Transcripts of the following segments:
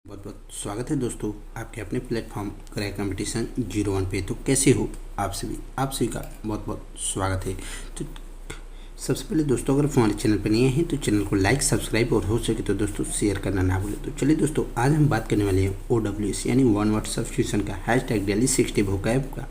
बहुत बहुत स्वागत है दोस्तों आपके अपने प्लेटफॉर्म क्रैक कंपटीशन 01 पे। तो कैसे हो आप सभी का बहुत बहुत स्वागत है। तो सबसे पहले दोस्तों, अगर हमारे चैनल पर नए हैं तो चैनल को लाइक सब्सक्राइब और हो सके तो दोस्तों शेयर करना ना भूलें। तो चलिए दोस्तों, आज हम बात करने वाले हैं OWS यानी वन वर्ड सब्स्टिट्यूशन का हैशटैग डेली 60 वोकैब का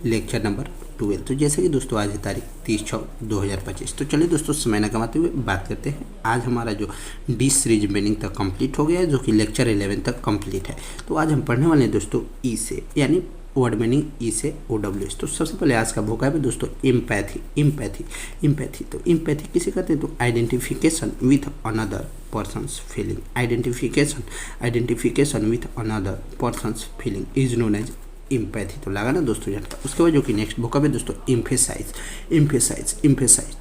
लेक्चर नंबर 12। तो जैसे कि दोस्तों आज है तारीख 30/6/2025। तो चलिए दोस्तों, समय न कमाते हुए बात करते हैं। आज हमारा जो डी सीरीज मीनिंग तक कंप्लीट हो गया है, जो कि लेक्चर 11 तक कंप्लीट है। तो आज हम पढ़ने वाले हैं दोस्तों ई से, यानी वर्ड मीनिंग ई से OWS। तो सबसे पहले आज का वोकैब है दोस्तों इम्पैथी। तो इम्पैथी किसे कहते हैं? तो identification with another person's feeling. Identification with another person's feeling is known as empathy. तो लगा ना दोस्तों झटका। उसके बाद जो कि नेक्स्ट वोकैब है दोस्तों इम्फेसाइज।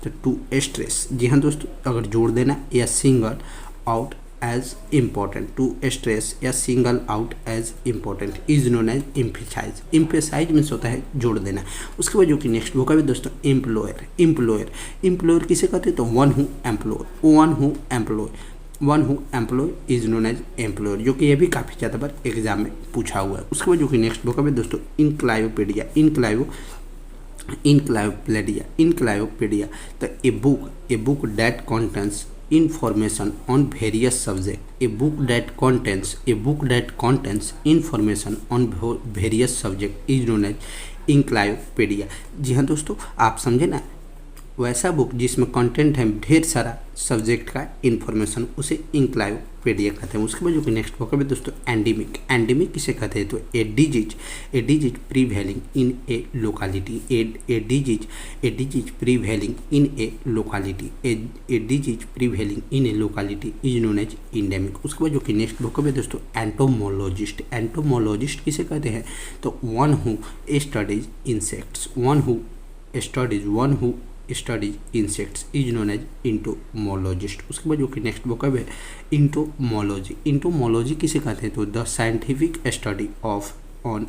तो टू स्ट्रेस, जी हाँ दोस्तों, अगर जोड़ देना या single out as important, to stress या single out as important is known as emphasize means होता है जोड़ देना। उसके बाद जो कि नेक्स्ट वोकैब है दोस्तों एम्प्लॉयर किसे कहते हैं? तो one who employ is known as employer, जो कि ये भी काफ़ी ज़्यादा बार एग्जाम में पूछा हुआ है। उसके बाद जो कि नेक्स्ट वोकैब है दोस्तों इनक्लायोपेडिया। तो a book that contains information on various subject, a book that contains information on various subject is known as encyclopedia। जी हाँ दोस्तों, आप समझे ना, वैसा बुक जिसमें कंटेंट है ढेर सारा सब्जेक्ट का इन्फॉर्मेशन, उसे इंक्लायोपेडिया कहते हैं। उसके बाद जो कि नेक्स्ट वोकैब है दोस्तों एंडेमिक किसे कहते हैं? तो a disease prevailing in a locality, a disease prevailing in a locality is known as endemic. उसके बाद जो कि नेक्स्ट वोकैब है दोस्तों एंटोमोलॉजिस्ट किसे कहते हैं? तो one who studies insects, studies insects is known as entomologist. उसके बाद जो कि नेक्स्ट वोकैब है इंटोमोलॉजी किसे कहते हैं? तो the scientific study on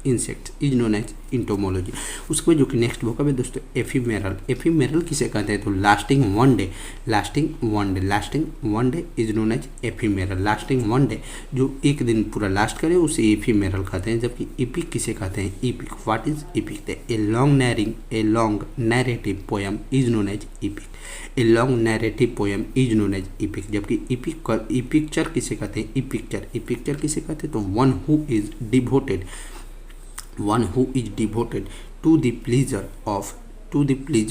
insects is known as entomology. उसके बाद जो कि नेक्स्ट वोकैब है दोस्तों एफीमेरल किसे कहते हैं? तो lasting one day is known as ephemeral. Lasting one day, जो एक दिन पूरा लास्ट करे उसे एफीमेरल कहते हैं। जबकि इपिक किसे कहते हैं? What is epic? A long narrative poem is known as epic. जबकि इपिक्चर किसे कहते हैं? इपिक्चर किसे कहते हैं? तो one who is devoted to the pleasure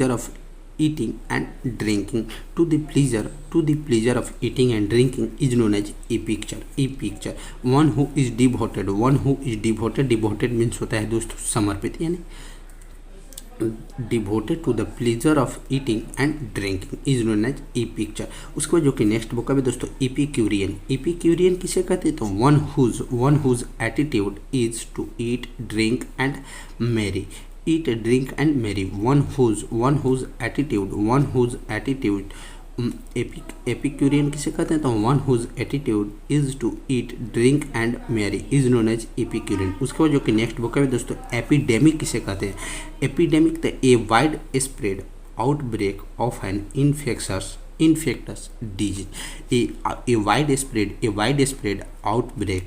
of eating and drinking, to the pleasure of eating and drinking is known as e-picture। one who is devoted means होता है दोस्तों समर्पित, यानी devoted to the pleasure of eating and drinking is known as e-picture। उसके बाद जो कि next vocab है दोस्तों एपिक्यूरियन किसे कहते हैं? तो one whose attitude is to eat drink and merry. one whose attitude epicurean किसे कहते हैं? तो one whose attitude is to eat drink and merry is known as epicurean. उसके बाद जो कि नेक्स्ट वोकैब है दोस्तों एपिडेमिक किसे कहते हैं? एपिडेमिक तो a wide spread outbreak of an infectious disease, a widespread outbreak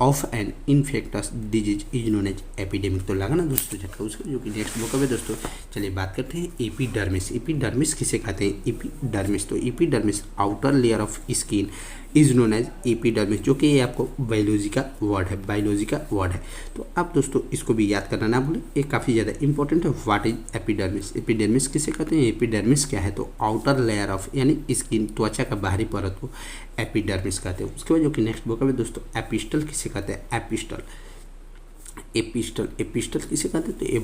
of an infectious disease is known as epidemic। तो लगा ना दोस्तों झटका। उसका जो कि नेक्स्ट वोकैब है दोस्तों, चलिए बात करते हैं एपिडर्मिस किसे कहते हैं? तो epidermis outer layer of skin is known as epidermis, जो कि ये आपको बायोलॉजी का वर्ड है। तो आप दोस्तों इसको भी याद करना ना भूलें, ये काफ़ी ज़्यादा इंपॉर्टेंट है। व्हाट इज एपिडर्मिस किसे कहते हैं? एपिडर्मिस क्या है? तो आउटर लेयर ऑफ, यानी स्किन, त्वचा का बाहरी परत को एपिडर्मिस कहते हैं। उसके बाद जो कि नेक्स्ट वोकैब है दोस्तों एपिस्टल किसे कहते हैं? एपिस्टल किसे कहते हैं? तो ए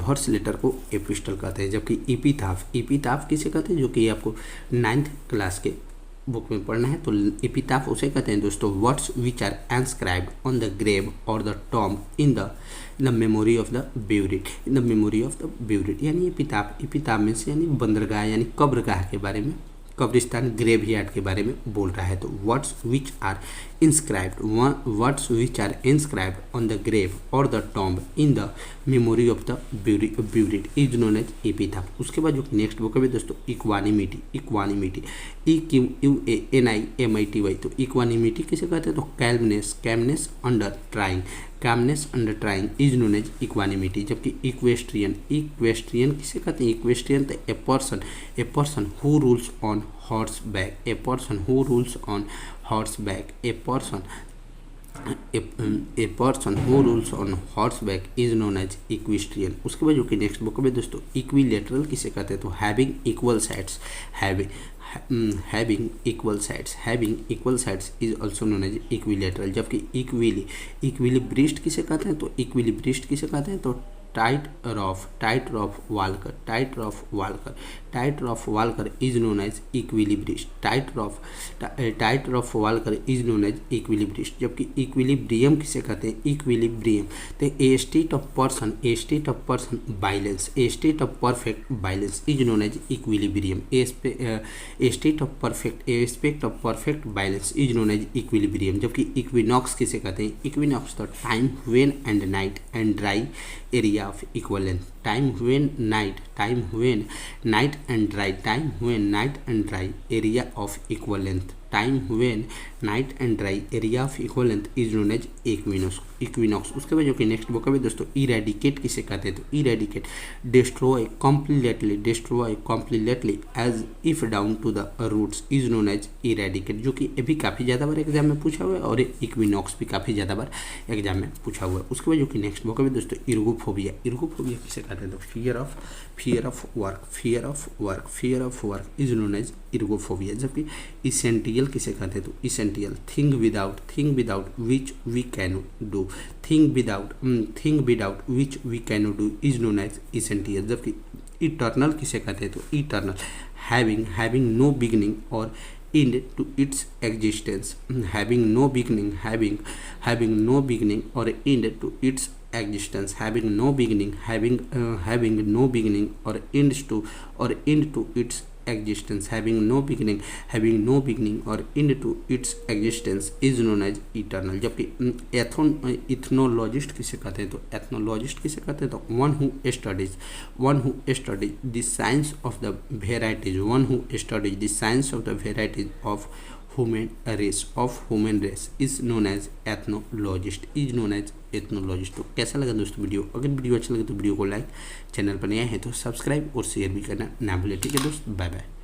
वर्स लेटर को एपिस्टल कहते हैं। जबकि एपिताफ किसे कहते हैं? जो कि आपको 9th क्लास के बुक में पढ़ना है। तो एपिताफ उसे कहते हैं दोस्तों words which are inscribed on the grave और the tomb in the memory of the buried, यानी एपिताफ मीन्स यानी बंदरगाह यानी कब्रगाह के बारे में कब्रिस्तान ग्रेवयार्ड के बारे में बोल रहा है। तो words which are inscribed on the grave और the tomb in the memory of the buried is known as epitaph. उसके बाद जो नेक्स्ट बुक है दोस्तों इक्वानिमिटी EQUANIMITY। तो इक्वानिमिटी किसे कहते हैं? तो calmness under trying is known as equanimity. जबकि इक्वेस्ट्रियन किसे कहते हैं? इक्वेस्ट्रियन तो a person who rules on horseback a person who rules on horseback is known as equestrian। उसके बाद जो कि नेक्स्ट बुक में दोस्तों इक्विलेटरल किसे कहते हैं? तो having equal sides is also known as equilateral. जबकि इक्विलिब्रिस्ट किसे कहते हैं? तो इक्विलिब्रिस्ट किसे कहते हैं? तो tight rope walker is known as equilibrist. Tight rope walker is known as equilibrist. जबकि इक्विलिब्रियम किसे कहते हैं? इक्विलिब्रियम तो a state of person balance, a state of perfect balance is known as equilibrium. A state of perfect balance is known as equilibrium. जबकि equinox किसे कहते हैं? Equinox तो time when and night and dry area of equivalent, time when night and dry area of equivalent, time when night and dry area of equivalent is known as equinox। उसके बाद जो कि next book है दोस्तों eradicate किसे कहते हैं? तो eradicate destroy completely as if down to the roots is known as eradicate. जो कि ये भी काफ़ी ज़्यादा बार एग्जाम में पूछा हुआ है और इक्विनॉक्स भी काफ़ी ज़्यादा बार एग्जाम में पूछा हुआ है। उसके बाद जो कि नेक्स्ट बुक है दोस्तों इर्गोफोबिया किसे कहते हैं? तो fear of work is known as ergophobia. जबकि इसेंटियल किसे कहते हैं? तो essential thing without which we can do, thing without which we can do is known as essential. जबकि इटर्नल किसे कहते हैं? तो इटर्नल हैविंग नो बिगिनिंग और end to its existence, having no beginning or end to its existence, having no beginning or end to its existence, having no beginning or end to its existence is known as eternal। जबकि ethnologist किसे कहते हैं? तो ethnologist किसे कहते हैं? तो one who studies the science of the varieties of human race is known as ethnologist। तो कैसा लगा दोस्तों वीडियो? अगर वीडियो अच्छा लगे तो वीडियो को लाइक, चैनल पर नया है तो सब्सक्राइब और शेयर भी करना ना भूलें। ठीक है दोस्त, बाय बाय।